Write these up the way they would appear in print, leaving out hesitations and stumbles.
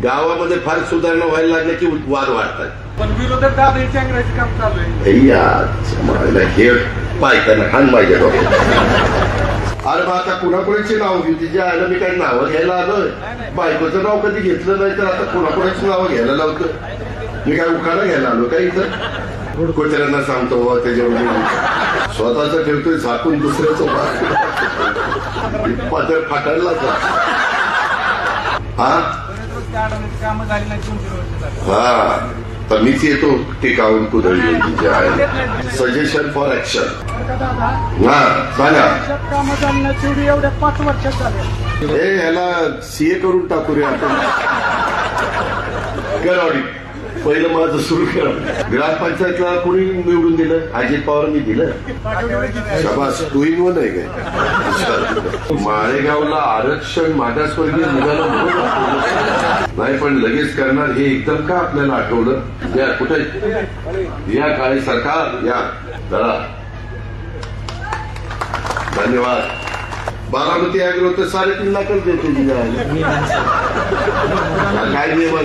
गावामध्ये फार सुधारणा व्हायला लागल्या की वाद वाढतात. पण विरोधक दादांची अंग्रेजी काम चालू आहे. हे पायताना खान पाहिजे. अरे मग आता कुणाकुणाची नाव घेऊ तिच्या आयला मी काही नावं घ्यायला आलोय. बायकोचं नाव कधी घेतलं नाही तर आता कुणाकुणाची नावं घ्यायला लावतं. मी काय उखाणा घ्यायला आलो का इथं? कोचऱ्यांना सांगतो बाबा त्याच्यामध्ये स्वतःच ठेवतोय झाकून दुसऱ्याचं पदर फाटायला हा तर मीच येतो टिकावून कुदळी सजेशन फॉर ऍक्शन. हा सांगा. एवढ्या 5 वर्षात झाले. हे ह्याला सीए करून टाकू रे आपण. कर ऑडिट पहिलं माझं सुरू करा. ग्रामपंचायतला कोणी निवडून दिलं? अजित पवारांनी दिलं. शाबास. टू इन वन आहे काय? माळेगावला आरक्षण मागासवर्गीय निघालं नाही पण लगेच करणार हे एकदम का आपल्याला आठवलं? या कुठे या काळे सरकार या जरा धन्यवाद. बारामती ऍग्रो तर 3.5 लाख देते. काय नियम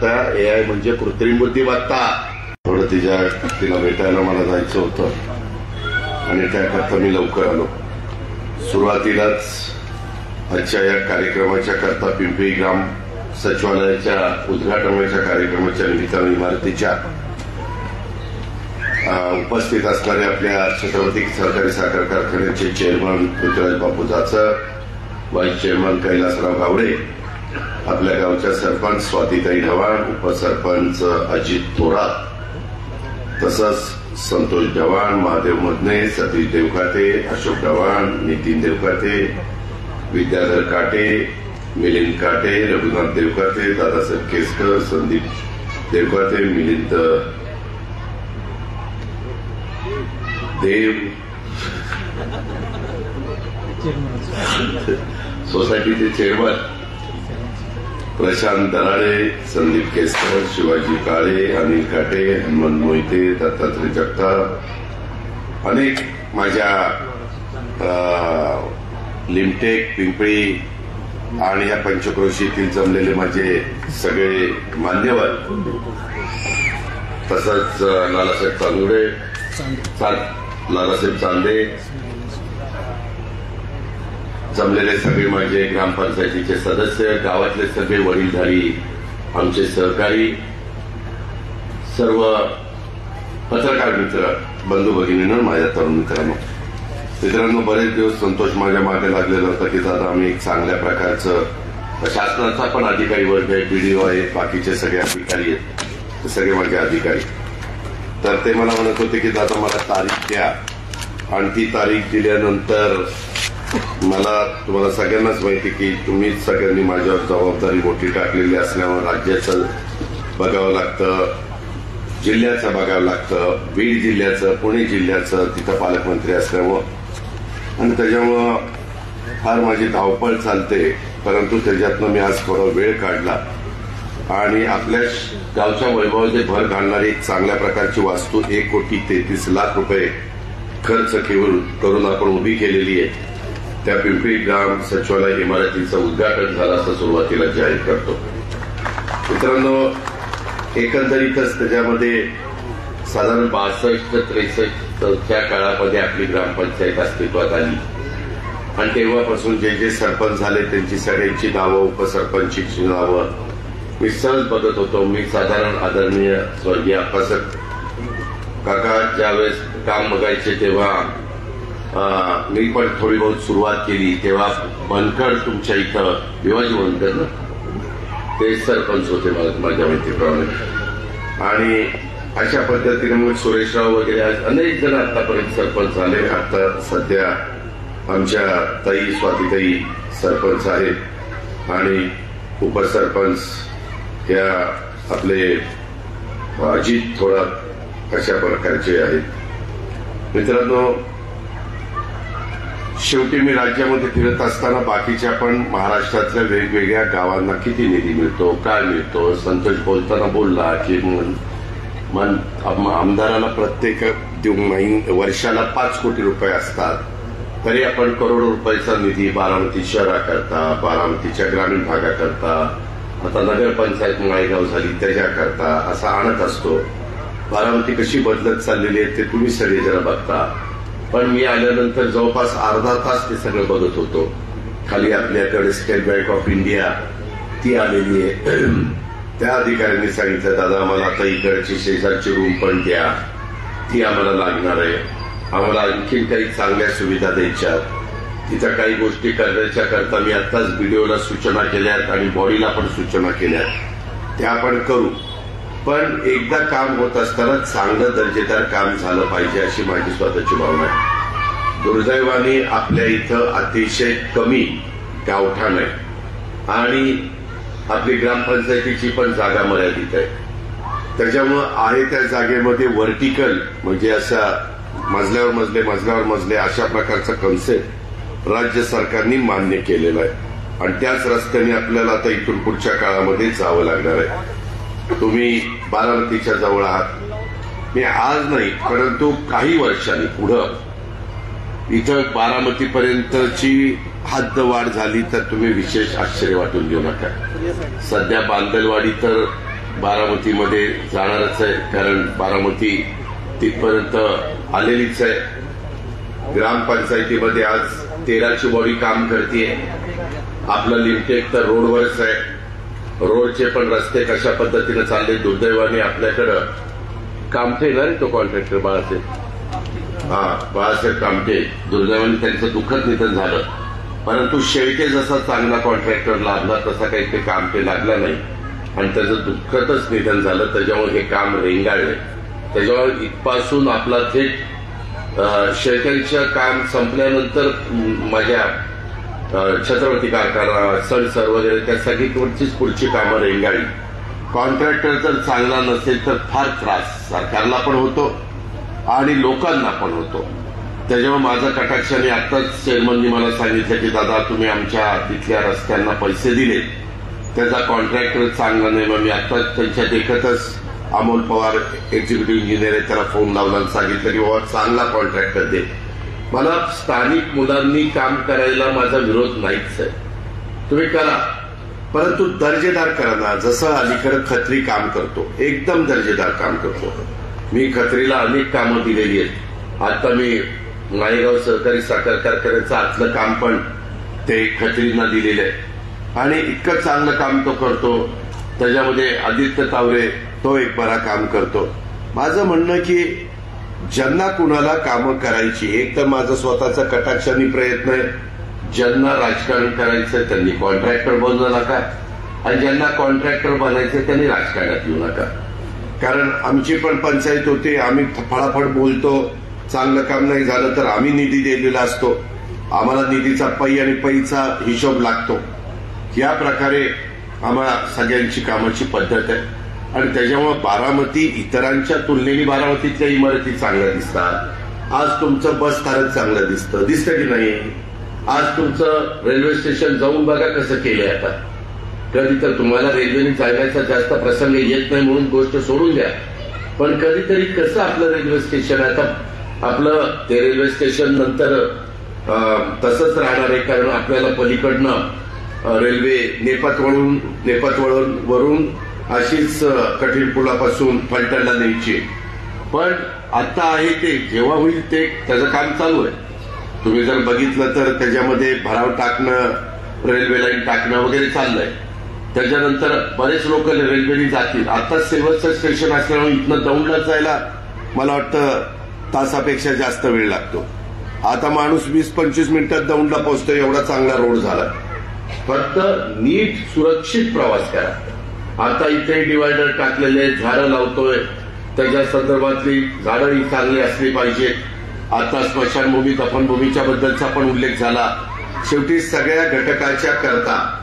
त्या एआय म्हणजे कृत्रिम बुद्धिमत्ता. थोडं तिला भेटायला मला जायचं होतं आणि त्याकरता मी लवकर आलो. सुरुवातीलाच आजच्या या कार्यक्रमाच्या करता पिंपरी ग्राम सचिवालयाच्या उद्घाटनाच्या कार्यक्रमाच्या निमित्तानं इमारतीच्या उपस्थित असणारे आपल्या छत्रपती सहकारी साखर कारखान्याचे चेअरमन पृथ्वीराज बापू जाचक, व्हाईस चेअरमन कैलासराव गावडे, आपल्या गावच्या सरपंच स्वातीताई ढवाण, उपसरपंच अजित थोरात, तसंच संतोष ढवाण, महादेव मदने, सतीश देवकाते, अशोक ढवाण, नितीन देवकाते, विद्याधर काटे, मिलिंद काटे, रघुनाथ देवकाते, दादासाहेब केसकर, संदीप देवकाते, मिलिंद देव, सोसायटीचे चेअरमन प्रशांत दराडे, संदीप केसकर, शिवाजी काळे, अनिल काटे, हनुमंत मोहिते, दत्तात्रय जगताप, अनेक माझ्या लिमटेक पिंपळी आणि या पंचक्रोशीतील जमलेले माझे सगळे मान्यवर, तसंच लालासाहेब चांदुडे, लालासाहेब चांदे, जमलेले सगळे माझे ग्रामपंचायतीचे सदस्य, गावातले सगळे वडीलधारी आमचे सहकारी, सर्व पत्रकार मित्र, बंधू भगिनींनो, माझ्या तरुण मित्रांनो, बरेच दिवस संतोष माझ्या मागे लागलेला होता की दादा आम्ही एक चांगल्या प्रकारचं शासनाचा पण अधिकारी वर्ग आहे, बीडीओ आहे, बाकीचे सगळे अधिकारी आहेत, ते सगळे माझे अधिकारी. तर ते मला म्हणत होते की दादा मला तारीख द्या आणि ती तारीख दिल्यानंतर मला तुम्हाला सगळ्यांनाच माहिती की तुम्हीच सगळ्यांनी माझ्यावर जबाबदारी मोठी टाकलेली असल्यामुळे राज्याचं बघावं लागतं, जिल्ह्याचं बघावं लागतं, बीड जिल्ह्याचं, पुणे जिल्ह्याचं, तिथं पालकमंत्री असल्यामुळं आणि त्याच्यामुळं फार माझी धावपळ चालते. परंतु त्याच्यातनं मी आज थोडा वेळ काढला आणि आपल्या गावच्या वैभवाचे भर घालणारी एक चांगल्या प्रकारची वास्तू 1,33,00,000 रुपये खर्च करून आपण उभी केलेली आहे. त्या पिंपरी ग्राम सचिवालय इमारतीचं उद्घाटन झालं असं सुरुवातीला जाहीर करतो. मित्रांनो, एकंदरीतच त्याच्यामध्ये साधारण 62-63च्या काळामध्ये आपली ग्रामपंचायत अस्तित्वात आली आणि तेव्हापासून जे जे सरपंच झाले त्यांची सगळ्यांची नावं, उपसरपंचीची नावं मी सहज बघत होतो. मी साधारण आदरणीय स्वर्गीय आप्पासाहेब काका ज्यावेळेस काम बघायचे तेव्हा मी पण थोडी बहुत सुरुवात केली. तेव्हा बनकर तुमच्या इथं भिवाजी बनकर ना ते सरपंच होते माझ्या माहितीप्रमाणे आणि अशा पद्धतीने मग सुरेशराव वगैरे अनेक जण आतापर्यंत सरपंच झाले. आता सध्या आमच्या ताई स्वातीताई सरपंच आहेत आणि उपसरपंच ह्या आपले अजित थोरात अशा प्रकारचे आहेत. मित्रांनो, शेवटी मी राज्यामध्ये फिरत असताना बाकीच्या पण महाराष्ट्रातल्या वेगवेगळ्या गावांना किती निधी मिळतो, काय मिळतो, संतोष बोलताना बोलला की आमदाराला प्रत्येक वर्षाला 5 कोटी रुपये असतात, तरी आपण करोडो रुपयाचा निधी बारामती शहराकरता, बारामतीच्या ग्रामीण भागाकरता, आता नगरपंचायत माळेगाव झाली त्याच्याकरता असा आणत असतो. बारामती कशी बदलत चाललेली आहे ते तुम्ही सगळे जरा बघता. पण मी आल्यानंतर जवळपास अर्धा तास ते सगळं बघत होतो. खाली आपल्याकडे स्टेट बँक ऑफ इंडिया ती आलेली आहे. त्या अधिकाऱ्यांनी सांगितलं दादा आम्हाला आता इकडची शेजारची रूम पण द्या, ती आम्हाला लागणार आहे. आम्हाला आणखीन काही चांगल्या सुविधा द्यायच्या, तिथं काही गोष्टी करण्याच्या करता मी आत्ताच व्हिडिओला सूचना केल्यात आणि बॉडीला पण सूचना केल्यात, त्या आपण करू. पण एकदा काम होत असताना चांगलं दर्जेदार काम झालं पाहिजे अशी माझी स्वतःची भावना आहे. दुर्दैवाने आपल्या इथं अतिशय कमी गावठाण आहे आणि आपली ग्रामपंचायतीची पण जागा मर्यादित आहे. त्याच्यामुळं आहे त्या जागेमध्ये व्हर्टिकल म्हणजे अशा मजल्यावर मजले अशा प्रकारचा कन्सेप्ट राज्य सरकारने मान्य केलेला आहे आणि त्याच रस्त्याने आपल्याला आता इथून पुढच्या काळामध्ये जावं लागणार आहे. तुम्ही बारामतीच्या जवळ आहात. मी आज नाही परंतु काही वर्षांनी पुढं इथं बारामतीपर्यंतची हद्दवाढ झाली तर तुम्ही विशेष आश्चर्य वाटून घेऊ नका. सध्या बांदलवाडी तर बारामतीमध्ये जाणारच आहे, कारण बारामती तिथपर्यंत आलेलीच आहे. ग्रामपंचायतीमध्ये आज 13ची बॉडी काम करते. आपलं लिमटेक तर रोडवरच आहे. रोडचे पण रस्ते कशा पद्धतीने चालले. दुर्दैवाने आपल्याकडं कामठे ना रे तो कॉन्ट्रॅक्टर बाळासाहेब कामठे, दुर्दैवाने त्यांचं दुःखद निधन झालं. परंतु शेळके जसा चांगला कॉन्ट्रॅक्टर लाभला तसा काही ते कामठे लागला नाही आणि त्याचं दुःखदच निधन झालं. त्याच्यामुळे हे काम रेंगाळले. त्याच्यामुळे इथपासून आपला थेट शेळक्यांचं काम संपल्यानंतर माझ्या छत्रपती कारखाना सणसर वगैरे त्या सगळीकडचीच पुढची कामं रेंगाळली. कॉन्ट्रॅक्टर जर चांगला नसेल तर फार त्रास सरकारला पण होतो आणि लोकांना पण होतो. त्याच्यामुळे माझा कटाक्षाने आत्ताच चेअरमननी मला सांगितलं की दादा तुम्ही आमच्या तिथल्या रस्त्यांना पैसे दिले, त्याचा कॉन्ट्रॅक्टर चांगला नाही. मग मी आत्ताच त्यांच्या देखतच अमोल पवार एक्झिक्युटिव्ह इंजिनियर आहे त्याला फोन लावला आणि सांगितलं की बाबा चांगला कॉन्ट्रॅक्टर दे. मला स्थानिक मुलांनी काम करायला माझा विरोध नाहीच आहे, तुम्ही करा, परंतु दर्जेदार करा ना. जसं अलीकडे खत्री काम करतो, एकदम दर्जेदार काम करतो. मी खत्रीला अनेक कामं दिलेली आहेत. आता मी माळेगाव सहकारी साखर कारखान्याचं आतलं काम पण ते खत्रींना दिलेलं आहे आणि इतकं चांगलं काम तो करतो. त्याच्यामध्ये आदित्य तावरे तो एक बरा काम करतो. माझं म्हणणं की ज्यांना कुणाला कामं करायची, एक तर माझा स्वतःचा कटाक्षाने प्रयत्न आहे, ज्यांना राजकारण करायचं त्यांनी कॉन्ट्रॅक्टर बनवू नका आणि ज्यांना कॉन्ट्रॅक्टर बनायचं त्यांनी राजकारणात येऊ नका. कारण आमची पण पंचायत होते, आम्ही फळाफळ बोलतो, चांगलं काम नाही झालं तर आम्ही निधी दिलेला असतो, आम्हाला निधीचा पै आणि पैचा हिशोब लागतो. या प्रकारे आम्हाला सगळ्यांची कामाची पद्धत आहे आणि त्याच्यामुळे बारामती इतरांच्या तुलनेने बारामतीतल्या इमारती चांगल्या दिसतात. आज तुमचं बस स्थानक चांगलं दिसतं की नाही. आज तुमचं रेल्वे स्टेशन जाऊन बघा कसं केलंय. आता कधी तर तुम्हाला रेल्वेने जाण्याचा जास्त प्रसंग येत नाही म्हणून गोष्ट सोडून द्या, पण कधीतरी कसं आपलं रेल्वे स्टेशन आता आपलं ते रेल्वे स्टेशन नंतर तसंच राहणार आहे, कारण आपल्याला पलीकडनं रेल्वे नेपत वरून अशीच कठीण पुलापासून फलटणला न्यायची. पण आता आहे ते जेव्हा होईल ते त्याचं काम चालू आहे. तुम्ही जर बघितलं तर त्याच्यामध्ये भराव टाकणं, रेल्वे लाईन टाकणं वगैरे चाललंय. त्याच्यानंतर बरेच लोक रेल्वेने जातील. आता सिल्वरचं स्टेशन असल्यामुळे इथनं दौंडला जायला मला वाटतं तासापेक्षा जास्त वेळ लागतो. आता माणूस 20-25 मिनिटात दौंडला पोहोचतो, एवढा चांगला रोड झाला. फक्त नीट सुरक्षित प्रवास करा. आता इथे डिवायडर टाकलेले, झाडं लावतोय, त्याच्या संदर्भातली झाडं ही चांगली असली पाहिजेत. आता स्मशानभूमी दफनभूमीच्या बद्दलचा पण उल्लेख झाला. शेवटी सगळ्या घटकाच्या करता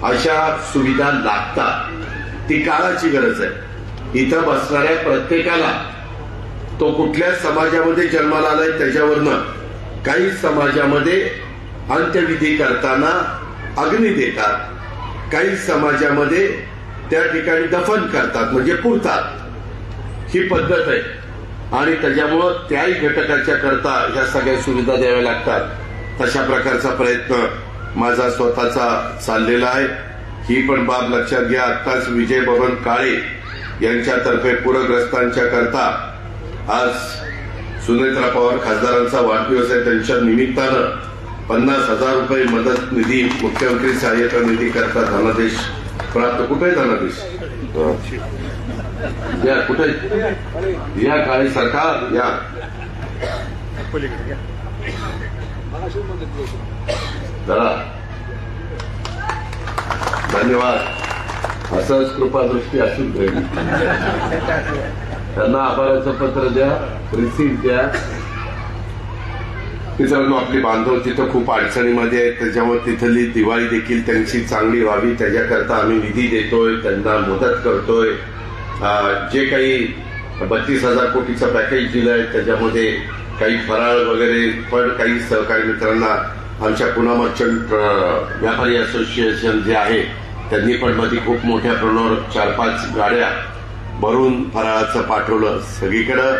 अशा सुविधा लागतात. ती काळाची गरज आहे. इथं बसणाऱ्या प्रत्येकाला तो कुठल्या समाजामध्ये जन्माला आलाय त्याच्यावरनं, काही समाजामध्ये अंत्यविधी करताना अग्नी देतात, काही समाजामध्ये त्या ठिकाणी दफन करतात म्हणजे पुरतात. ही पद्धत आहे आणि त्याच्यामुळं त्याही घटकाच्या करता ह्या सगळ्या सुविधा द्याव्या लागतात. तशा प्रकारचा प्रयत्न माझा स्वतःचा चाललेला आहे. ही पण बाब लक्षात घ्या. आत्ताच विजय बबन काळे यांच्यातर्फे पूरग्रस्तांच्या करता आज सुनेत्रा पवार खासदारांचा वाढदिवस आहे. त्यांच्या निमित्तानं 50,000 रुपये मदत निधी, मुख्यमंत्री सहाय्यता निधी करता धनादेश प्राप्त. कुठे धनादेश या, कुठे या काळे सरकार या. जरा धन्यवाद. असंच कृपादृष्टी असून राहील. त्यांना आभाराचं पत्र द्या, रिसीट द्या. मित्रांनो, आपले बांधव तिथं खूप अडचणीमध्ये आहेत, त्याच्यामुळे तिथली दिवाळी देखील त्यांची चांगली व्हावी त्याच्याकरता आम्ही निधी देतोय, त्यांना मदत करतोय. जे काही 32,000 कोटीचं पॅकेज दिलंय त्याच्यामध्ये काही फराळ वगैरे पण काही सहकारी मित्रांना आमच्या पुणा मर्चंट व्यापारी असोसिएशन जे आहे त्यांनी पण मध्ये खूप मोठ्या प्रमाणावर 4-5 गाड्या भरून फराळाचं पाठवलं. सगळीकडं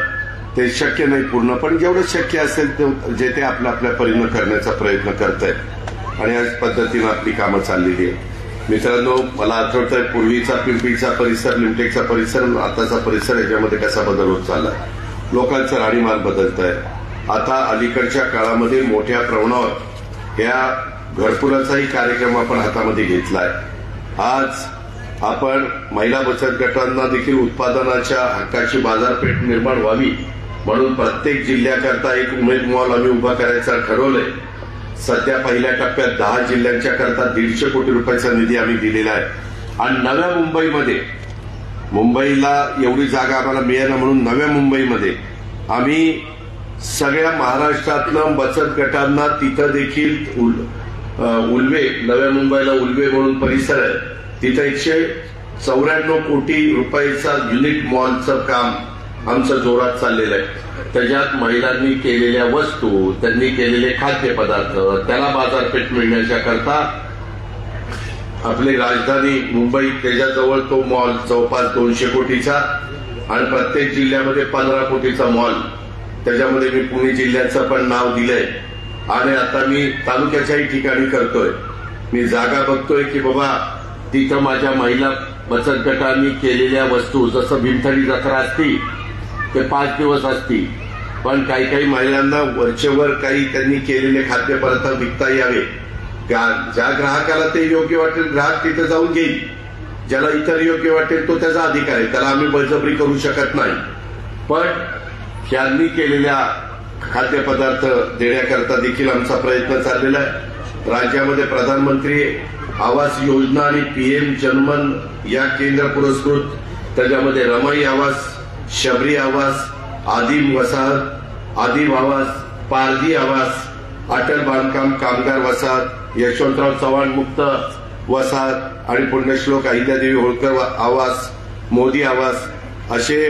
ते शक्य नाही पूर्ण, पण जेवढं शक्य असेल जे ते आपल्या परीनं करण्याचा प्रयत्न करत आहेत आणि याच पद्धतीनं आपली कामं चाललेली आहेत. मित्रांनो, मला आठवतंय पूर्वीचा पिंपरीचा परिसर, लिमटेकचा परिसर, आताचा परिसर याच्यामध्ये कसा बदल होत चाललाय. लोकांचं राहणीमान बदलत आहे. आता अलीकडच्या काळामध्ये मोठ्या प्रमाणावर या घरकुलाचाही कार्यक्रम आपण हातामध्ये घेतलाय. आज आपण महिला बचत गटांना देखील उत्पादनाच्या हक्काची बाजारपेठ निर्माण व्हावी म्हणून प्रत्येक जिल्ह्याकरता एक उमेद मॉल आम्ही उभा करायचा ठरवलंय. सध्या पहिल्या टप्प्यात 10 जिल्ह्यांच्या करता 150 कोटी रुपयाचा निधी आम्ही दिलेला आहे. आणि नव्या मुंबईमध्ये, मुंबईला एवढी जागा आम्हाला मिळेना म्हणून नव्या मुंबईमध्ये आम्ही सगळ्या महाराष्ट्रातलं बचत गटांना तिथं देखील उल्वे, नव्या मुंबईला उल्वे म्हणून परिसर आहे, तिथं 194 कोटी रुपयाचा युनिट मॉलचं काम आमचं जोरात चाललेलं आहे. त्याच्यात महिलांनी केलेल्या वस्तू, त्यांनी केलेले खाद्यपदार्थ, त्याला बाजारपेठ मिळण्याच्या करता आपली राजधानी मुंबई त्याच्याजवळ तो मॉल जवळपास 200 कोटीचा आणि प्रत्येक जिल्ह्यामध्ये 15 कोटीचा मॉल. त्याच्यामध्ये मी पुणे जिल्ह्याचं पण नाव दिलंय आणि आता मी तालुक्याच्याही ठिकाणी करतोय. मी जागा बघतोय की बाबा तिथं माझ्या महिला बचत गटांनी केलेल्या वस्तू, जसं भीमथडी जत्रा असती ते 5 दिवस असती, पण काही महिलांना वरचेवर काही त्यांनी केलेले खाद्यपदार्थ विकता यावे. ज्या ग्राहकाला ते योग्य वाटेल ग्राहक तिथे जाऊन घेईल, ज्याला इतर योग्य वाटेल तो त्याचा अधिकार आहे, त्याला आम्ही बळजबरी करू शकत नाही. पण त्यांनी केलेल्या खाद्यपदार्थ देण्याकरता देखील आमचा प्रयत्न चाललेला आहे. राज्यामध्ये प्रधानमंत्री आवास योजना आणि पीएम जनमन या केंद्र पुरस्कृत, त्याच्यामध्ये रमाई आवास, शबरी आवास, आदिम वसाहत, आदिम आवास, पारधी आवास, अटल बांधकाम कामगार वसाहत, यशवंतराव चव्हाण मुक्त वसाहत आणि पुण्यश्लोक अहिल्यादेवी होळकर आवास, मोदी आवास असे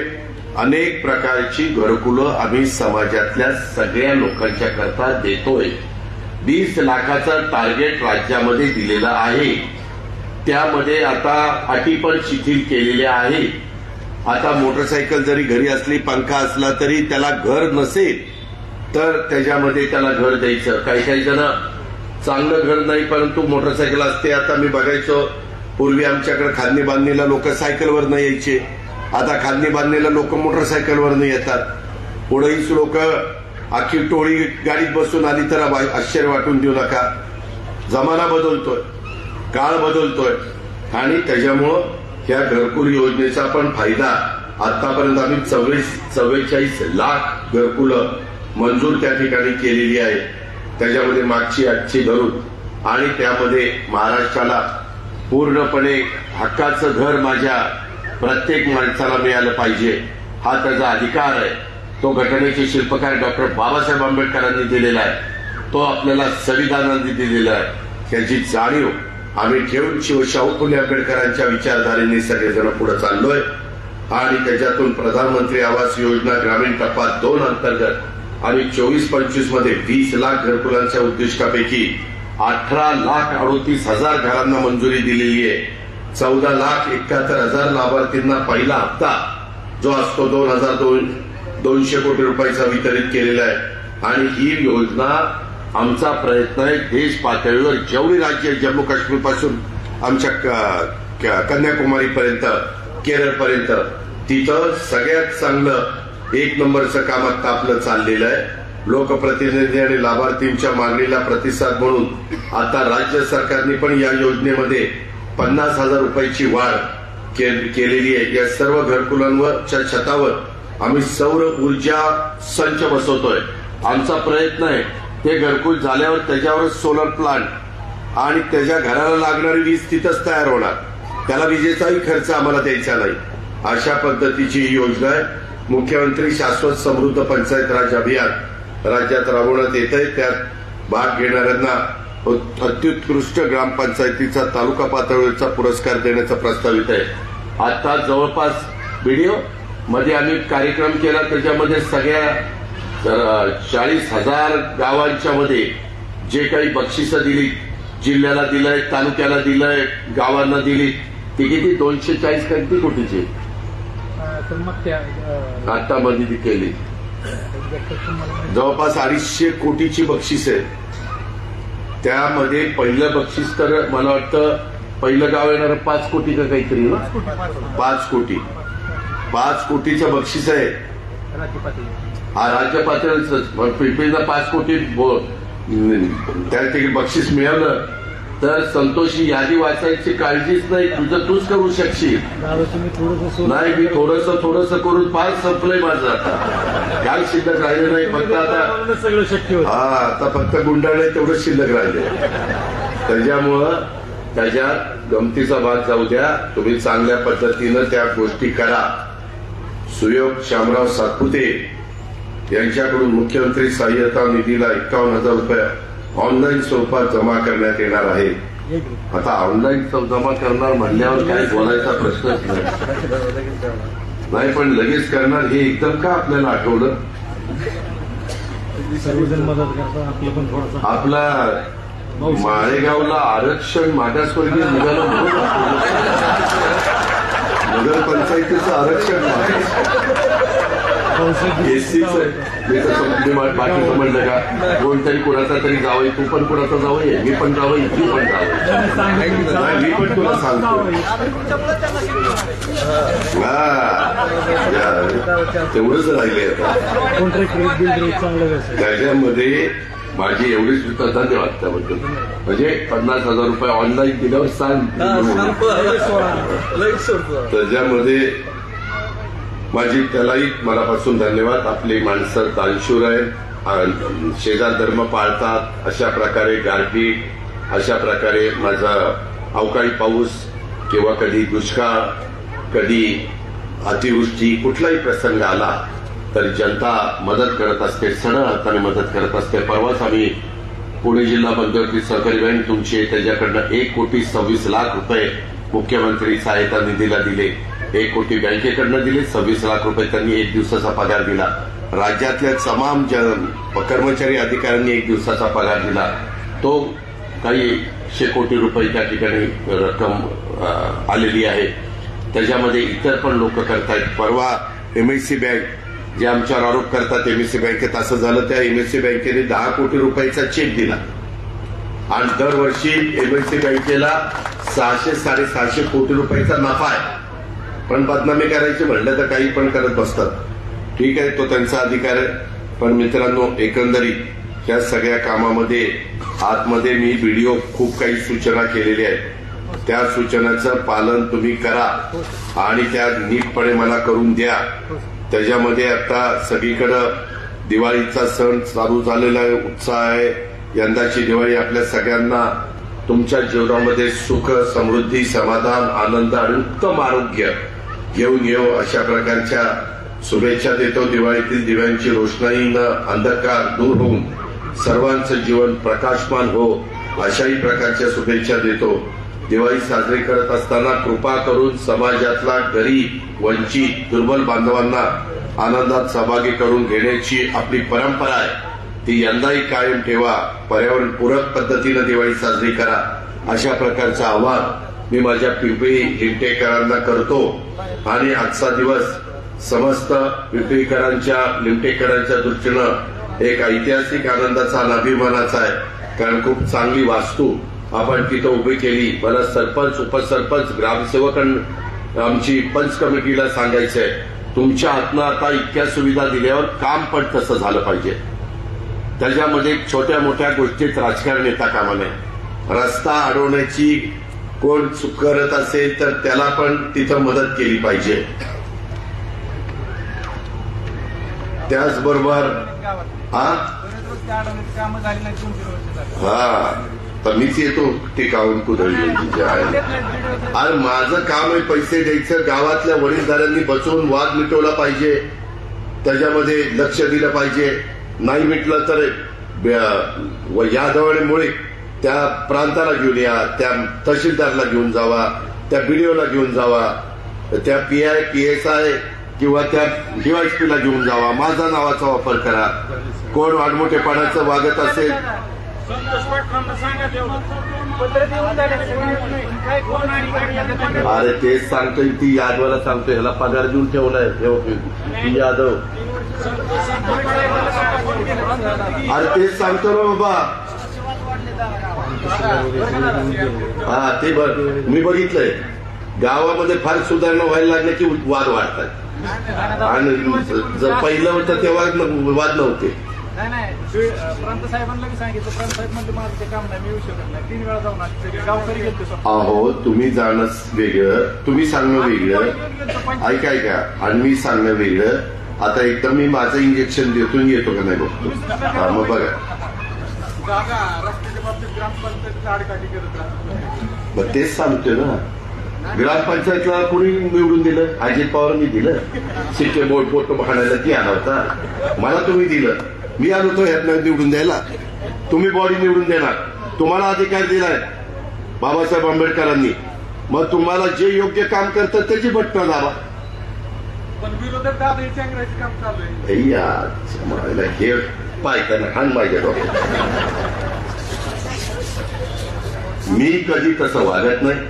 अनेक प्रकारची घरकुलं आम्ही समाजातल्या सगळ्या लोकांच्या करता देतोय. 20 लाखाचा टार्गेट राज्यामध्ये दिलेला आहे. त्यामध्ये आता अटी पण शिथिल केलेल्या आहेत. आता मोटरसायकल जरी घरी असली, पंखा असला तरी त्याला घर नसेल तर त्याच्यामध्ये त्याला घर द्यायचं. काही जण चांगलं घर नाही परंतु मोटरसायकल असते. आता मी बघायचो पूर्वी आमच्याकडे खांदणी बांधणीला लोक सायकलवर न यायचे, आता खांदणी बांधणीला लोक मोटरसायकलवर न येतात. पुढेही लोक अख्खी टोळी गाडीत बसून आली तर आश्चर्य वाटून देऊ नका. जमाना बदलतोय, काळ बदलतोय आणि त्याच्यामुळं या घरकुल योजनेचा पण फायदा आतापर्यंत आम्ही 44 लाख घरकुलं मंजूर त्या ठिकाणी केलेली आहे. त्याच्यामध्ये मागची आजची धरून आणि त्यामध्ये महाराष्ट्राला पूर्णपणे हक्काचं घर माझ्या प्रत्येक माणसाला मिळालं पाहिजे हा त्याचा अधिकार आहे. तो घटनेचे शिल्पकार डॉक्टर बाबासाहेब आंबेडकरांनी दिलेला आहे, तो आपल्याला संविधानाने दिलेला आहे. त्याची जाणीव आम्ही ठेवून शाहू फुले आंबेडकरांच्या विचारधारेने सगळेजण पुढे चाललोय आणि त्याच्यातून प्रधानमंत्री आवास योजना ग्रामीण टप्पा 2 अंतर्गत आम्ही 24-25 मध्ये 20 लाख घरकुलांच्या उद्दिष्टापैकी 18,38,000 घरांना मंजुरी दिलेली आहे. 14,71,000 लाभार्थींना पहिला हप्ता जो असतो 2,200 कोटी रुपयाचा वितरित केलेला आहे. आणि ही योजना आमचा प्रयत्न आहे देश पातळीवर जेवढी राज्य जम्मू काश्मीर पासून आमच्या कन्याकुमारीपर्यंत, केरळपर्यंत, तिथं सगळ्यात चांगलं 1 नंबरचं काम आता आपलं चाललेलं आहे. लोकप्रतिनिधी आणि लाभार्थींच्या मागणीला प्रतिसाद म्हणून आता राज्य सरकारने पण या योजनेमध्ये 50,000 रुपयाची वाढ केलेली आहे. या सर्व घरकुलांवरच्या छतावर आम्ही सौर ऊर्जा संच बसवतोय. आमचा प्रयत्न आहे ते घरकुल झाल्यावर त्याच्यावरच सोलर प्लांट आणि त्याच्या घराला लागणारी वीज तिथंच तयार होणार. त्याला विजेचाही खर्च आम्हाला द्यायचा नाही. अशा पद्धतीची ही योजना आहे. मुख्यमंत्री शाश्वत समृद्ध पंचायत राज अभियान राज्यात राबवण्यात येत आहे. त्यात भाग घेणाऱ्यांना अत्युत्कृष्ट ग्रामपंचायतीचा तालुका पातळीवरचा पुरस्कार देण्याचा प्रस्तावित आहे. आता जवळपास व्हिडिओ मध्ये आम्ही कार्यक्रम केला, त्याच्यामध्ये सगळ्या 40,000 गावांच्या मध्ये जे काही बक्षिसं दिली, जिल्ह्याला दिलंय, तालुक्याला दिलंय, गावांना दिली, ती किती 240 किती कोटीची आता मध्ये केली. जवळपास 250 कोटीची बक्षीस आहे. त्यामध्ये पहिलं बक्षीस तर मला वाटतं पहिलं गाव येणार 5 कोटी का काहीतरी, 5 कोटी, 5 कोटीचं बक्षीस आहे. हा राज्य पातळीवरच पिंपरीला 5 कोटी त्या बक्षीस मिळालं तर संतोषी यादी वाचायची काळजीच नाही. तुझं तूच करू शकशील. नाही, मी थोडस करून फार संपलंय माझं. आता काय शिल्लक राहिलं नाही. फक्त आता सगळं शक्य. हा, आता फक्त गुंडाळे तेवढं शिल्लक राहिले. त्याच्यामुळं त्याच्यात गमतीचा भाग जाऊ द्या. तुम्ही चांगल्या पद्धतीनं त्या गोष्टी करा. सुयोग शामराव सातपुते यांच्याकडून मुख्यमंत्री सहाय्यता निधीला 51,000 रुपये ऑनलाईन स्वरूपात जमा करण्यात येणार आहे. आता ऑनलाईन जमा करणार म्हणल्यावर काय बोलायचा प्रश्नच नाही. पण लगेच करणार हे एकदम का आपल्याला आठवलं. आपला माळेगावला आरक्षण मागासवर्गीय निघालं म्हणून नगरपंचायतीचं आरक्षण एससीचं बाकीचं म्हणलं का कोणतरी कोणाचा तरी जावं, तू पण कोणाचा जावं, मी पण जावं, तू पण जावं, मी पण तुला सांगतो. तेवढंच राहिले. त्याच्यामध्ये माझी एवढीच धन्यवाद त्याबद्दल. म्हणजे 50,000 रुपये ऑनलाईन दिल्यावर सांग. त्याच्यामध्ये माझी त्यालाही मनापासून धन्यवाद. आपली माणसं दानशूर आहेत, शेजार धर्म पाळतात. अशा प्रकारे गारपीट, अशा प्रकारे माझा अवकाळी पाऊस किंवा कधी दुष्काळ, कधी अतिवृष्टी, कुठलाही प्रसंग आला तर जनता मदत करत असते, सरळ हाताने मदत करत असते. परवाच आम्ही पुणे जिल्हा मध्यवर्ती सहकारी बँक तुमची त्याच्याकडनं 1,26,00,000 रुपये मुख्यमंत्री सहायता निधीला दिले. 1 कोटी बँकेकडनं दिले, 26 लाख रुपये त्यांनी 1 दिवसाचा पगार दिला. राज्यातल्या तमाम कर्मचारी अधिकाऱ्यांनी 1 दिवसाचा पगार दिला. तो काही 100 कोटी रुपये त्या ठिकाणी रक्कम आलेली आहे. त्याच्यामध्ये इतर पण लोक करतायत. परवा एमएससी बँक जे आमच्यावर आरोप करतात एमएससी बँकेत असं झालं, त्या एमएससी बँकेने 10 कोटी रुपयाचा चेक दिला आणि दरवर्षी एमएससी बँकेला 600-650 कोटी रुपयाचा नफा आहे. पण बदनामी करायची म्हणलं तर काही पण करत बसतात. ठीक आहे, तो त्यांचा अधिकार आहे. पण मित्रांनो, एकंदरीत या सगळ्या कामामध्ये आतमध्ये मी व्हिडिओ खूप काही सूचना केलेल्या आहेत. त्या सूचनाचं पालन तुम्ही करा आणि त्या नीटपणे मला करून द्या. त्याच्यामध्ये आता सगळीकडं दिवाळीचा सण चालू झालेला आहे, उत्साह आहे. यंदाची दिवाळी आपल्या सगळ्यांना तुमच्या जीवनामध्ये सुख, समृद्धी, समाधान, आनंद आणि उत्तम आरोग्य घेऊन येऊ अशा प्रकारच्या शुभेच्छा देतो. दिवाळीतील दिव्यांची रोषणाईनं अंधकार दूर होऊन सर्वांचं जीवन प्रकाशमान हो अशाही प्रकारच्या शुभेच्छा देतो. दिवाळी साजरी करत असताना कृपा करून समाजातला गरीब, वंचित, दुर्बल बांधवांना आनंदात सहभागी करून घेण्याची आपली परंपरा आहे, ती यंदाही कायम ठेवा. पर्यावरणपूरक पद्धतीनं दिवाळी साजरी करा अशा प्रकारचं आवाहन मी माझ्या पिंपरी लिमटेकरांना करतो. आणि आजचा दिवस समस्त पिंपरीकरांच्या, लिमटेकरांच्या दृष्टीनं एक ऐतिहासिक आनंदाचा आणि अभिमानाचा आहे. कारण खूप चांगली वास्तू आपण तिथं उभी केली. मला सरपंच, उपसरपंच, ग्रामसेवक आमची पंच कमिटीला सांगायचंय, तुमच्या हातनं आता इतक्या सुविधा दिल्यावर काम पण तसं झालं पाहिजे. त्याच्यामध्ये छोट्या मोठ्या गोष्टीत राजकारण येता कामा नये. रस्ता अडवण्याची कोण चूक करत असेल तर त्याला पण तिथं मदत केली पाहिजे. त्याचबरोबर तर मीच येतो टिकावून कुदळी. आणि माझं काम आहे पैसे द्यायचं. गावातल्या वडीलधाऱ्यांनी बसवून वाद मिटवला पाहिजे, त्याच्यामध्ये लक्ष दिलं पाहिजे. नाही मिटलं तर यादवमुळे त्या प्रांताला घेऊन या, त्या तहसीलदारला घेऊन जावा, त्या बीडीओला घेऊन जावा, त्या PI PSI किंवा त्या DYSP घेऊन जावा. माझा नावाचा वापर करा. कोण वाढमोठेपणाचं वागत असेल अरे तेच सांगतोय, ती यादवाला सांगतोय, ह्याला पगार देऊन ठेवलाय ती यादव. अरे तेच सांगतो ना बाबा. हा ते मी बघितलंय, गावामध्ये फार सुधारणा व्हायला लागल्या की वाद वाढतात. आणि जर पहिलं होतं तेव्हा वाद नव्हते. प्रांत साहेबांना सांगितलं, प्रांत साहेब म्हणजे माझं ते काम नाही, मी येऊ शकत नाही. 3 वेळा जाऊन गावकरी गेलो. अहो तुम्ही जाणं वेगळं, तुम्ही सांगणं वेगळं. ऐका आणि मी सांगणं वेगळं. आता एकदा मी माझं इंजेक्शन देतो येतो का नाही बघतो. हा मग बघा, जागा रस्त्याच्या बाबतीत ग्रामपंचायतीची आडकाठी करत राहतो. मग तेच सांगतोय ना. ग्रामपंचायतला कोणी निवडून दिलं? अजित पवारांनी दिलं. सिक्के बोर्ड फोटो पाहण्याला ती आला होता. मला तुम्ही दिलं, मी आलो होतो ह्यातनं निवडून द्यायला. तुम्ही बॉडी निवडून देणार, तुम्हाला अधिकार दिलाय बाबासाहेब आंबेडकरांनी. मग तुम्हाला जे योग्य काम करतात त्याची बटणं दाबा. पण विरोधक दाबे चेंगरायचं काम चालू आहे. हे पायताना हान माझ्या डोक्यात. मी कधी तसं वागत नाही.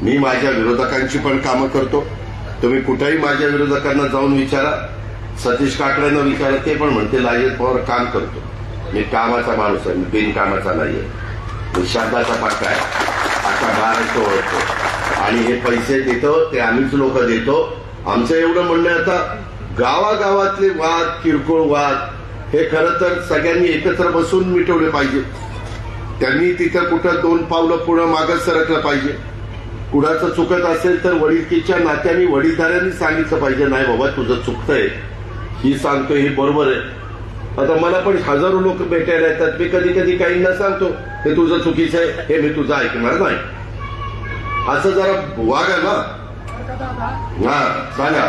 मी माझ्या विरोधकांची पण कामं करतो. तुम्ही कुठेही माझ्या विरोधकांना जाऊन विचारा, सतीश काकड्यांना विचारा, ते पण म्हणते अजित पवार काम करतो. मी कामाचा माणूस आहे, मी बिनकामाचा नाहीये. मी शब्दाचा पक्का आहे, आता महाराष्ट्र ओळखतो. आणि हे पैसे देतो ते आम्हीच लोक देतो. आमचं एवढं म्हणणं आहे, आता गावागावातले वाद, किरकोळ वाद हे खरं तर सगळ्यांनी एकत्र बसून मिटवले पाहिजे. त्यांनी तिथं कुठं 2 पावलं पुढं मागं सरकलं पाहिजे. कुणाचं चुकत असेल तर वडीलकीच्या नात्याने वडीलधाऱ्यांनी सांगितलं पाहिजे, नाही बाबा तुझं चुकतंय, ही सांगतोय ही बरोबर आहे. आता मला पण हजारो लोक भेटायला येतात. मी कधी कधी काहींना सांगतो हे तुझं चुकीचं आहे, हे मी तुझं ऐकणार नाही. असं जरा वागा ना. हा सांगा.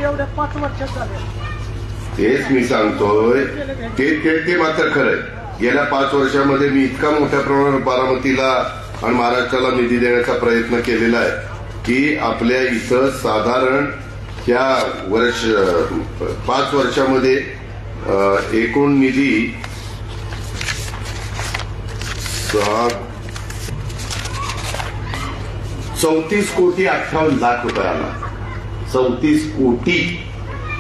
एवढ्या 5 वर्षात झाले. तेच मी सांगतोय, ते मात्र खरंय. गेल्या 5 वर्षामध्ये मी इतका मोठ्या प्रमाणात बारामतीला आणि महाराष्ट्राला निधी देण्याचा प्रयत्न केलेला आहे की आपल्या इथं साधारण त्या 5 वर्षामध्ये एकूण निधी 34 कोटी 58 लाख रुपये आला. 34 कोटी.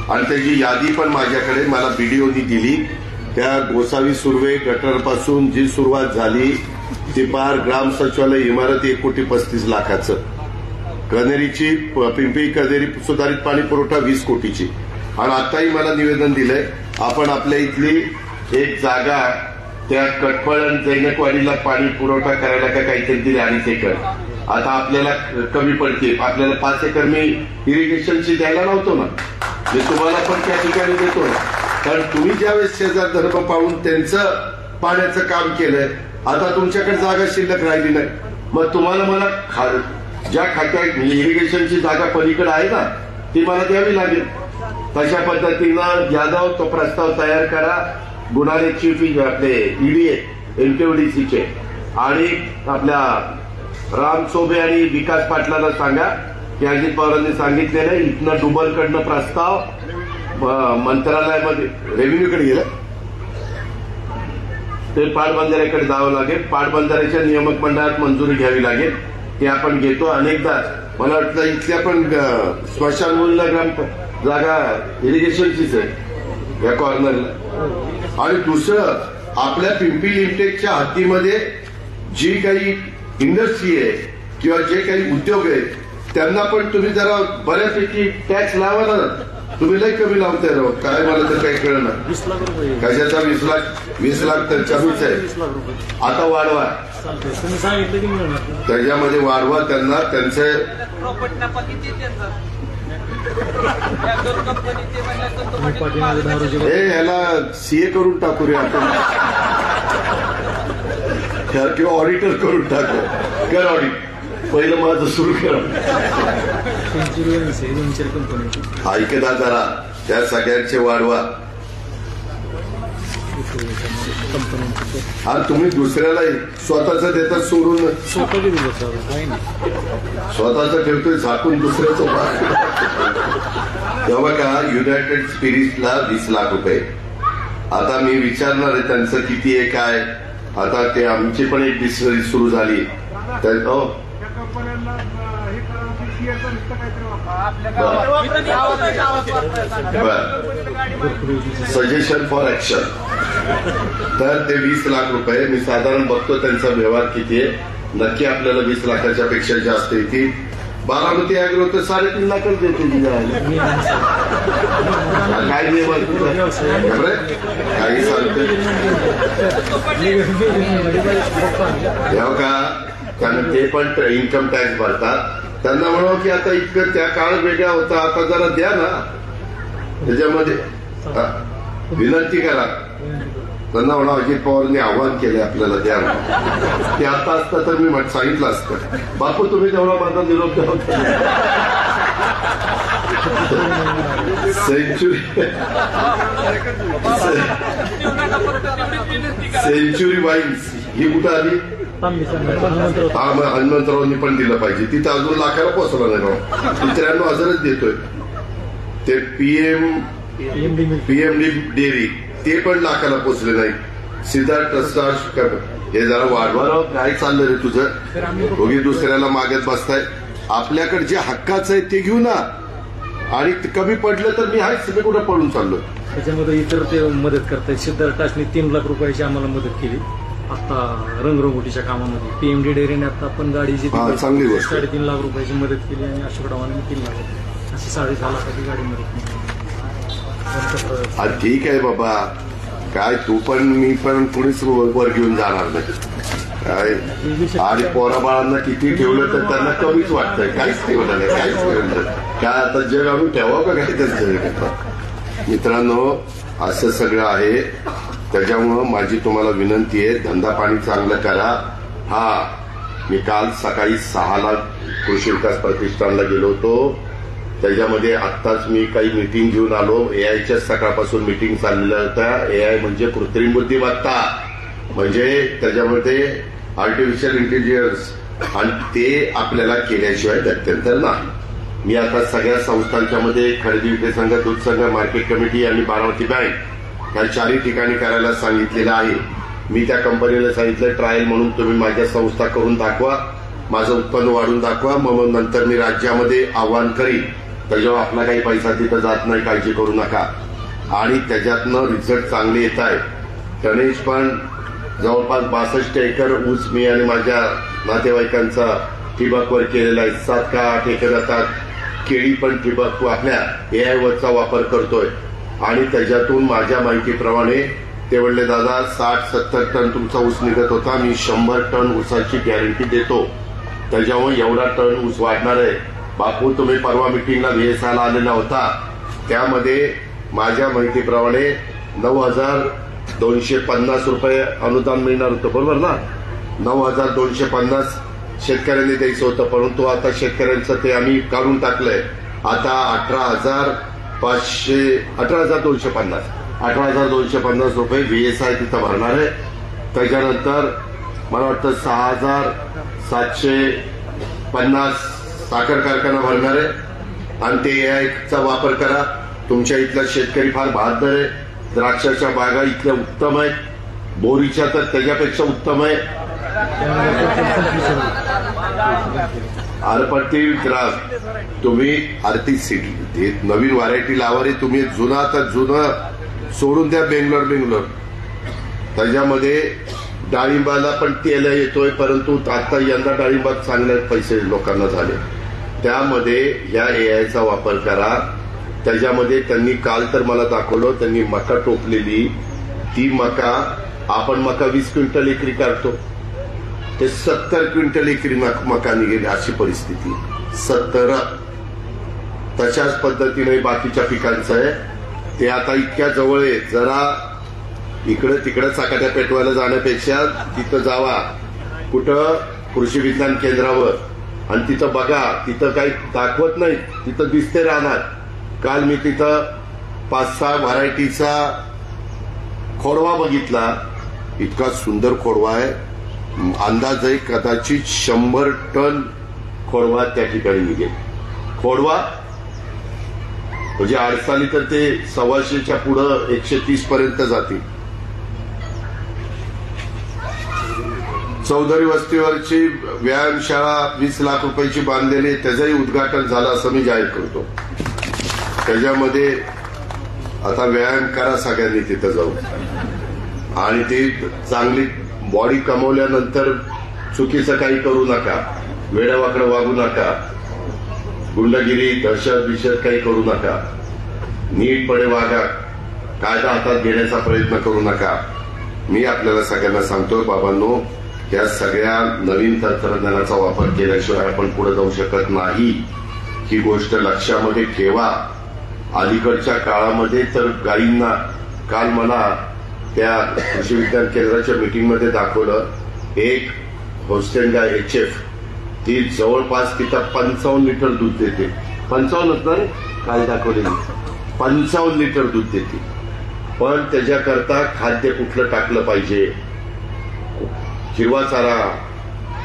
आणि त्याची यादी पण माझ्याकडे मला बीडीओनी दिली. त्या गोसावी सुर्वे गटरपासून जी सुरुवात झाली ती पार ग्राम सचिवालय इमारत 1,35,00,000. कनेरीची पिंपरी कनेरी सुधारित पाणी पुरवठा 20 कोटीची. आणि आताही मला निवेदन दिलंय, आपण आपल्या इथली एक जागा त्या कटफळ आणि जैनकवाडीला पाणी पुरवठा करायला का काहीतरी दिले 2.5 एकर. आता आपल्याला कमी पडते. आपल्याला 5 एकर मी इरिगेशनची द्यायला नव्हतो ना, मी तुम्हाला पण त्या ठिकाणी देतो ना. कारण तुम्ही ज्यावेळेस शेजार धर्म पाहून त्यांचं पाण्याचं काम केलंय, आता तुमच्याकडे जागा शिल्लक राहिली नाही. मग तुम्हाला मला ज्या खात्या इरिगेशनची जागा पलीकडे आहे ना ती मला द्यावी लागेल. तशा पद्धतीनं यादव तो प्रस्ताव तयार करा. गुन्हाने चीफ आपले EDA NKVDCचे आणि आपल्या राम चोबे आणि विकास पाटलांना सांगा की अजित पवारांनी सांगितलेलं इथनं डुबलकडनं प्रस्ताव मंत्रालयामध्ये रेव्हेन्यूकडे गेलं, ते पाटबंधाऱ्याकडे जावं लागेल. पाटबंधाऱ्याच्या नियामक मंडळात मंजुरी घ्यावी लागेल. ते आपण घेतो. अनेकदा मला वाटतं इथल्या पण स्मशानभूमीला ग्राम जागा इरिगेशनचीच आहे या कॉर्नरला. आणि दुसरं आपल्या पिंपरी लिमिटेडच्या हद्दीमध्ये जी काही इंडस्ट्री आहे किंवा जे काही उद्योग आहेत त्यांना पण तुम्ही जरा बऱ्यापैकी टॅक्स लावा ना. तुम्ही लई कमी लावताय राव, काय मला तर काही कळलं ना. 20 लाख रुपये कशाचा 20 लाख तर कमीच आहे. 20 लाख रुपये आता वाढवा, चालतंय. तुम्ही सांगितलं की मिळणार. त्याच्यामध्ये वाढवा त्यांना. त्यांचे पाठीमागे 10 रोजी हे ह्याला सीए करून टाकू रे आपण किंवा ऑडिटर करून टाकू. कर ऑडिट, पहिलं माझं सुरू कर. सेंचुरी कंपनी ऐकता जरा, त्या सगळ्यांचे वाढवा. आणि तुम्ही दुसऱ्याला स्वतःच देतात सोडून स्वतः दिलं काही नाही. स्वतःच ठेवतोय झाकून दुसऱ्याचं तेव्हा का युनायटेड स्पिरिट्सला 20 लाख रुपये. आता मी विचारणार आहे त्यांचं किती आहे काय. आता ते आमची पण एक डिस्कवरी सुरू झाली तर त्या कंपन्यांना हे करावं की शेअरचं नुसतं काहीतरी वापरा. Suggestion for action. तर ते 20 लाख रुपये मी साधारण बघतो त्यांचा व्यवहार किती आहे. नक्की आपल्याला 20 लाखाच्या पेक्षा जास्त येतील. बारामती अॅग्रो तर 3.5 लाखच देते. काय नियम काही सांगते का. कारण ते पण इन्कम टॅक्स भरतात. त्यांना म्हणावं की आता इतकं त्या काळ वेगळा होता, आता जरा द्या ना. त्याच्यामध्ये विनंती करा त्यांना. म्हणा अजित पवारांनी आव्हान केले आपल्याला द्या. ते आता असतं तर मी सांगितलं असतं बापू तुम्ही तेवढा माझा निरोप द्या. सेंचुरी वाईन्स ही कुठं आली. हनुमंतरावांनी पण दिलं पाहिजे. तिथं अजून लाखाला पोहोचला नाही राव. 93,000च देतोय. ते पीएमडी डेअरी ते पण लाखाला पोचले नाही. सिद्धार्थ ट्रस्ट हे जरा वाढवा राव. काय चाललं रे तुझं. दोघी दुसऱ्याला मागत बसताय. आपल्याकडे जे हक्काचं आहे ते घेऊ ना. आणि कमी पडलं तर मी आहेच, मी कुठं पडून चाललो. त्याच्यामध्ये इतर ते मदत करतायत. सिद्धार्थ ट्रस्टने 3 लाख रुपयाची आम्हाला मदत केली आता रंगरंगोटीच्या कामामध्ये. पीएमडी डेअरीने आता आपण गाडीची चांगली गोष्ट. 3.5 लाख रुपयाची मदत केली आणि अशोकरावाने 3 लाख अशी 6.5 लाखाची गाडी मदत केली. ठीक आहे बाबा, काय तू पण मी पण कुणीच वर घेऊन जाणार नाही काय. आणि पोराबाळांना किती ठेवलं तर त्यांना कमीच वाटतंय. काहीच ठेवलं नाही, काहीच ठेवलं नाही. काय आता जग आणून ठेवावं का काही त्यांचं. मित्रांनो असं सगळं आहे. त्याच्यामुळं माझी तुम्हाला विनंती आहे, धंदा पाणी चांगलं करा. हा मी काल सकाळी 6ला कृषी विकास प्रतिष्ठानला गेलो होतो. त्याच्यामध्ये आत्ताच मी काही मीटिंग घेऊन आलो. एआयच्या सकाळपासून मीटिंग चाललेल्या होत्या. एआय म्हणजे कृत्रिम बुद्धिमत्ता, म्हणजे त्याच्यामध्ये आर्टिफिशियल इंटेलिजन्स, आणि ते आपल्याला केल्याशिवाय गत्यंतर नाही. मी आता सगळ्या संस्थांच्या मध्ये खरेदी विक्री संघ, दूध संघ, मार्केट कमिटी आणि बारामती बँक या 4ही ठिकाणी करायला सांगितलेलं आहे. मी त्या कंपनीला सांगितलं ट्रायल म्हणून तुम्ही माझ्या संस्था करून दाखवा, माझं उत्पन्न वाढून दाखवा, मग नंतर मी राज्यामध्ये आव्हान करीन. त्याच्यावर आपला काही पैसा तिथं जात नाही, काळजी करू नका. आणि त्याच्यातनं रिझल्ट चांगले येत आहे. गणेश पण जवळपास 62 एकर ऊस मी आणि माझ्या नातेवाईकांचा ठिबकवर केलेला आहे. 7 का 8 एकर आता केळी पण ठिबक आपल्या एआय वरचा वापर करतोय. आणि त्याच्यातून माझ्या माहितीप्रमाणे ते म्हणले दादा 60-70 टन तुमचा ऊस निघत होता, मी 100 टन ऊसाची गॅरंटी देतो. त्याच्यामुळे एवढा टन ऊस वाढणार आहे. बापू तुम्ही परवा मिटिंगला VSIला आलेला होता, त्यामध्ये माझ्या माहितीप्रमाणे 9,250 रुपये अनुदान मिळणार होतं, बरोबर ना. 9,250 शेतकऱ्यांनी द्यायचं होतं, परंतु आता शेतकऱ्यांचं ते आम्ही काढून टाकलंय. आता 18,250 रुपये VSI तिथं भरणार आहे. त्याच्यानंतर मला वाटतं 6,750 साखर कारखाना भरणार आहे. आणि ते एआयचा वापर करा. तुमच्या इथला शेतकरी फार बहादर आहे. द्राक्षाच्या बागा इथल्या उत्तम आहेत, बोरीच्या तर त्याच्यापेक्षा उत्तम आहे. आरपट्टी द्राक्ष तुम्ही आरती सिटी नवीन व्हरायटी लावा रे. तुम्ही जुना तर जुनं सोडून द्या. बेंगलोर त्याच्यामध्ये डाळिंबाला पण तेल येतोय, परंतु आता यंदा डाळिंबात चांगले पैसे लोकांना झाले. त्यामध्ये या एआयचा वापर करा. त्याच्यामध्ये त्यांनी काल तर मला दाखवलं, त्यांनी मका टोपलेली, ती मका आपण मका 20 क्विंटल एकरी काढतो, ते 70 क्विंटल एकरी मका निघेल अशी परिस्थिती. 70. तशाच पद्धतीने बाकीच्या पिकांचं आहे. ते आता इतक्या जवळ आहे, जरा इकडे तिकडे चकाट्या पेटवायला जाण्यापेक्षा तिथं जावा, कुठं कृषी विज्ञान केंद्रावर, आणि तिथं बघा. तिथं काही दाखवत नाही, तिथं दिसते राहणार. काल मी तिथं 5-6 व्हरायटीचा खोडवा बघितला. इतका सुंदर खोडवा आहे. अंदाजे कदाचित 100 टन खोडवा त्या ठिकाणी निघेल. खोडवा म्हणजे आडसाली तर ते 125च्या पुढं 130 पर्यंत जातील. चौधरी वस्तीवरची व्यायामशाळा 20 लाख रुपयाची बांधलेली, त्याचंही उद्घाटन झालं असं मी जाहीर करतो. त्याच्यामध्ये आता व्यायाम करा सगळ्यांनी तिथं जाऊन, आणि ते चांगली बॉडी कमवल्यानंतर चुकीचं काही करू नका, वेड्यावाकडं वागू नका, गुंडगिरी दहशत काही करू नका, नीटपणे वागा, कायदा हातात घेण्याचा प्रयत्न करू नका. मी आपल्याला सगळ्यांना सांगतोय बाबांनो, या सगळ्या नवीन तंत्रज्ञानाचा वापर केल्याशिवाय आपण पुढे जाऊ शकत नाही. ही गोष्ट लक्षामध्ये ठेवा. अलीकडच्या काळामध्ये तर गायींना, काल मला त्या कृषी विज्ञान केंद्राच्या मीटिंगमध्ये दाखवलं, एक होस्टेन गाय HF, ती जवळपास तिथं 55 लिटर दूध देते. 55 नाही, काल दाखवलेली 55 लिटर दूध देते. पण त्याच्याकरता खाद्य कुठलं टाकलं पाहिजे, हिरवा चारा,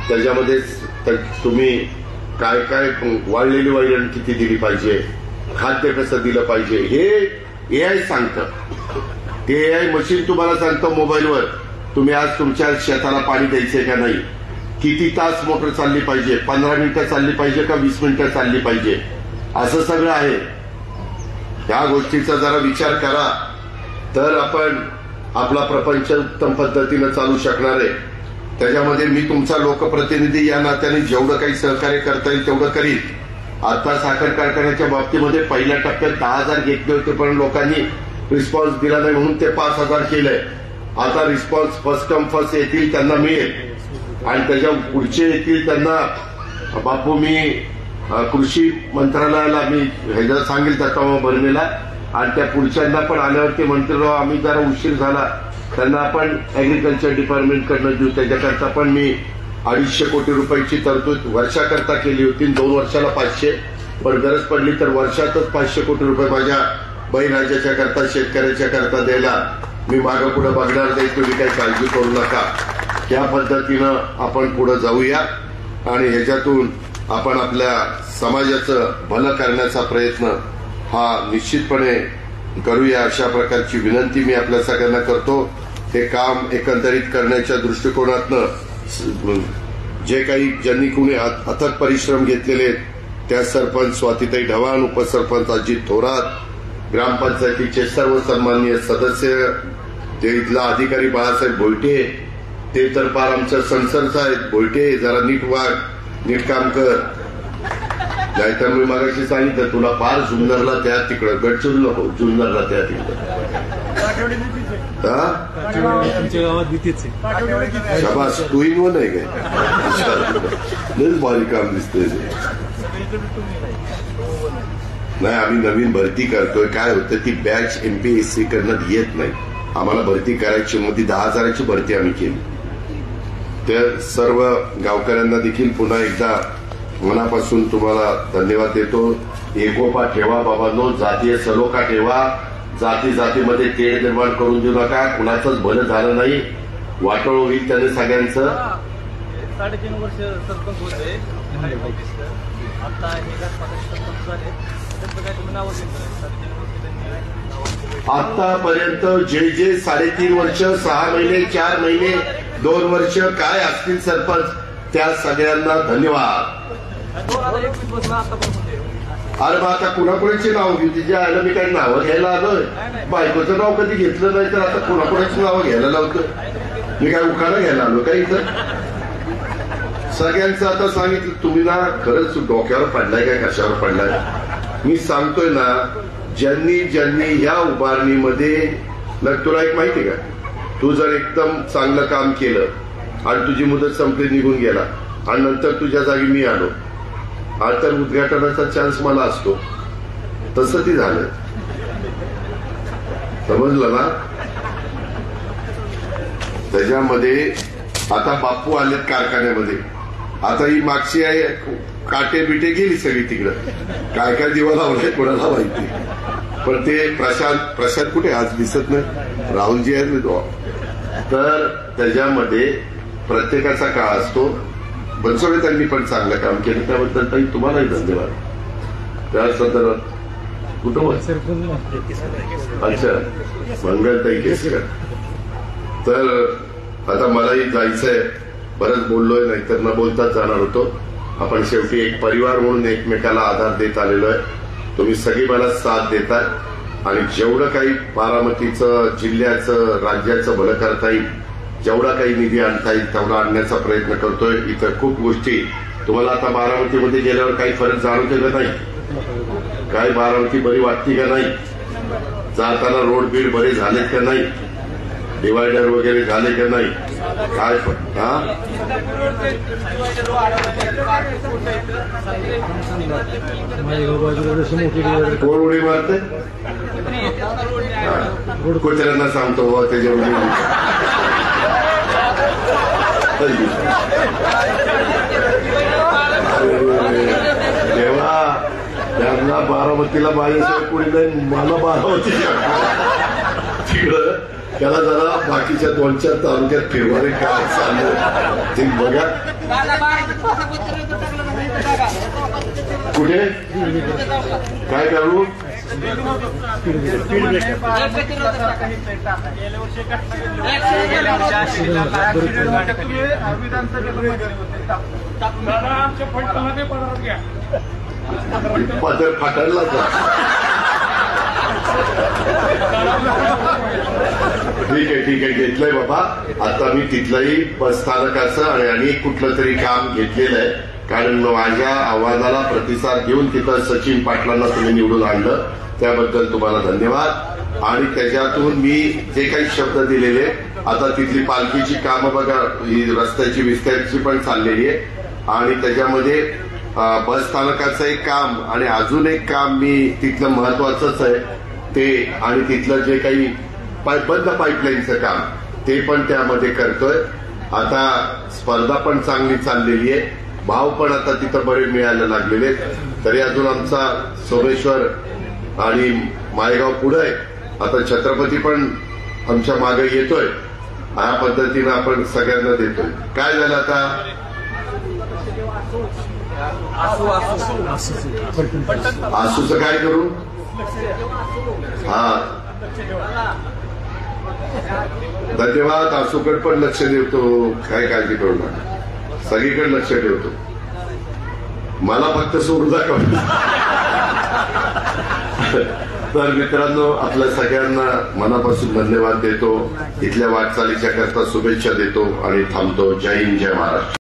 त्याच्यामध्ये तुम्ही काय काय वाळलेली वैरण किती दिली पाहिजे, खाद्य कसं दिलं पाहिजे, हे एआय सांगतं. ते एआय मशीन तुम्हाला सांगतं मोबाईलवर, तुम्ही आज तुमच्या शेताला पाणी द्यायचंय का नाही, किती तास मोटर चालली पाहिजे, 15 मिनिटं चालली पाहिजे का 20 मिनिटं चालली पाहिजे, असं सगळं आहे. या गोष्टीचा जरा विचार करा, तर आपण आपला प्रपंच उत्तम पद्धतीनं चालू शकणार आहे. त्याच्यामध्ये मी तुमचा लोकप्रतिनिधी या नात्याने जेवढं काही सहकार्य करता येईल तेवढं करीन. आता साखर कारखान्याच्या बाबतीमध्ये पहिल्या टप्प्यात 10,000 घेतले होते, पण लोकांनी रिस्पॉन्स दिला नाही म्हणून ते 5,000 केलंय. आता रिस्पॉन्स फर्स्ट कम फर्स्ट येतील त्यांना मिळेल, आणि त्याच्या पुढचे येतील त्यांना बापू मी कृषी मंत्रालयाला मी ह्याला सांगेल त्या भरणीला, आणि त्या पुढच्यांना पण आल्यावरती म्हणतील आम्ही जरा उशीर झाला, त्यांना आपण ऍग्रिकल्चर डिपार्टमेंटकडनं देऊ. त्याच्याकरता पण मी 250 कोटी रुपयाची तरतूद वर्षाकरता केली होती, 2 वर्षाला 500, पण गरज पडली तर वर्षातच 500 कोटी रुपये माझ्या बळीराजाच्या करता, शेतकऱ्याच्या करता द्यायला मी मागं पुढे बघणार नाही. तुम्ही काही काळजी करू नका. त्या पद्धतीनं आपण पुढे जाऊया, आणि ह्याच्यातून आपण आपल्या समाजाचं भलं करण्याचा प्रयत्न हा निश्चितपणे करूया, अशा प्रकारची विनंती मी आपल्या सगळ्यांना करतो. हे काम एकंदरीत करण्याच्या दृष्टिकोनातनं जे काही ज्यांनी कुणी अथक परिश्रम घेतलेले आहेत, त्या सरपंच स्वातीताई ढवाण, उपसरपंच अजित थोरात, ग्रामपंचायतीचे सर्व सन्माननीय सदस्य, ते इथला अधिकारी बाळासाहेब भोईटे, ते तर फार आमच्या संसर्ग आहेत. भोईटे जरा नीट वाग, नीट काम कर, नाहीतर मी मागाशी सांगितलं तुला फार जुन्नरला त्या तिकडं, गडचिरोली नको, जुन्नरला त्या तुमच्या गावात भीतीच आहे. शाबास, तू इन आहे काय, भारी काम दिसतंय. नाही, आम्ही नवीन भरती करतोय. काय होतं, ती बॅच MPSC कडनं येत नाही. आम्हाला भरती करायची मध्ये 10,000ची भरती आम्ही केली. त्या सर्व गावकऱ्यांना देखील पुन्हा एकदा मनापासून तुम्हाला धन्यवाद देतो. एकोपा ठेवा बाबांनो, जातीय सलोखा ठेवा, जाती जातीमध्ये तेढ निर्माण करून देऊ नका. कुणाचंच भलं झालं नाही, वाटोळ होईल त्याने सगळ्यांचं. 3.5 वर्ष सरपंच होते, आता आतापर्यंत जे 3.5 वर्ष, 6 महिने, 4 महिने, 2 वर्ष काय असतील सरपंच, त्या सगळ्यांना धन्यवाद. अरे मग आता कुणाकुणाची नाव घेऊ, तिच्या आयला मी काही नावं घ्यायला आलोय, बायकोचं नाव कधी घेतलं नाही, तर आता कुणाकुणाची नावं घ्यायला लावतोय. मी काय उखाणा घ्यायला आलो का इथं? सगळ्यांचं आता सांगितलं. तुम्ही ना खरंच डोक्यावर पडलाय काय कशावर पडलाय? मी सांगतोय ना, ज्यांनी ज्यांनी ह्या उभारणीमध्ये, तुला एक माहिती का, तू जर एकदम चांगलं काम केलं आणि तुझी मुदत संपली, निघून गेला आणि नंतर तुझ्या जागी मी आलो आणि तर उद्घाटनाचा चान्स मला असतो. तसं ती झालं. समजलं ना? त्याच्यामध्ये आता बापू आलेत कारखान्यामध्ये. आता ही मागची आहे, काटे बिटे गेली सगळी तिकडं. काय काय दिवा लावलाय कोणाला माहिती. पण ते प्रशांत कुठे आज दिसत नाही. राहुलजी आहेत मी तो. तर त्याच्यामध्ये प्रत्येकाचा काळ असतो. बनसोडे त्यांनी पण चांगलं काम केलं, त्याबद्दल ताई तुम्हालाही धन्यवाद. त्या संदर्भात कुठं अच्छा मंगलताई केसकर. तर आता मलाही जायचंय, बरंच बोललोय, नाहीतर न बोलताच जाणार होतो. आपण शेवटी एक परिवार म्हणून एकमेकाला आधार देत आलेलो आहे. तुम्ही सगळी मला साथ देताय आणि जेवढं काही बारामतीचं, जिल्ह्याचं, राज्याचं भलं करता येईल, जेवढा काही निधी आणता येईल तेवढा आणण्याचा प्रयत्न करतोय. इथं खूप गोष्टी तुम्हाला आता बारामतीमध्ये गेल्यावर काही फरक जाणवते का नाही? काय बारामती बरी वाटते का नाही? जाताना रोड बीड बरे झालेत का नाही? डिवायडर वगैरे झाले का नाही? काय कोण उडी मारते? कुत्र्यांना सांगतो त्याच्यावर. तेव्हा त्यांना बारामतीला माझ्याशिवाय कोणी नाही. मला बारामती तिकडं त्याला जरा बाकीच्या 2-4 तालुक्यात फिरवाने काय चाललं ते बघा. कुठे काय करू? पदर फाटायला ठीक आहे घेतलंय बाबा. आता मी तिथलंही बस स्थानकाचं आणि कुठलं तरी काम घेतलेलं आहे. कारण माझ्या आव्हानाला प्रतिसाद देऊन तिथं सचिन पाटलांना तुम्ही निवडून आणलं, त्याबद्दल तुम्हाला धन्यवाद. आणि त्याच्यातून मी जे काही शब्द दिलेले, आता तिथली पालखीची कामं बघा, ही रस्त्याची विस्ताराची पण चाललेली आहे. आणि त्याच्यामध्ये बस स्थानकाचं एक काम आणि अजून एक काम मी तिथलं महत्वाचंच आहे ते, आणि तिथलं जे काही बंद पाईपलाईनचं काम ते पण त्यामध्ये करतोय. आता स्पर्धा पण चांगली चाललेली आहे. भाव पण आता तिथं बरे मिळायला लागलेले. तरी अजून आमचा सोमेश्वर आणि मायगाव पुढे आहे. आता छत्रपती पण आमच्या मागे येतोय. ह्या पद्धतीनं आपण सगळ्यांना देतोय. काय झालं आता? आसूचं काय करू? हा धन्यवाद. आसूकडे पण लक्ष देतो, काय काळजी करू नका. सगळीकडे लक्ष ठेवतो. मला फक्त सोडू दाखव. तर मित्रांनो, आपल्या सगळ्यांना मनापासून धन्यवाद देतो. इथल्या वाटचालीच्या करता शुभेच्छा देतो आणि थांबतो. जय हिंद, जय महाराष्ट्र.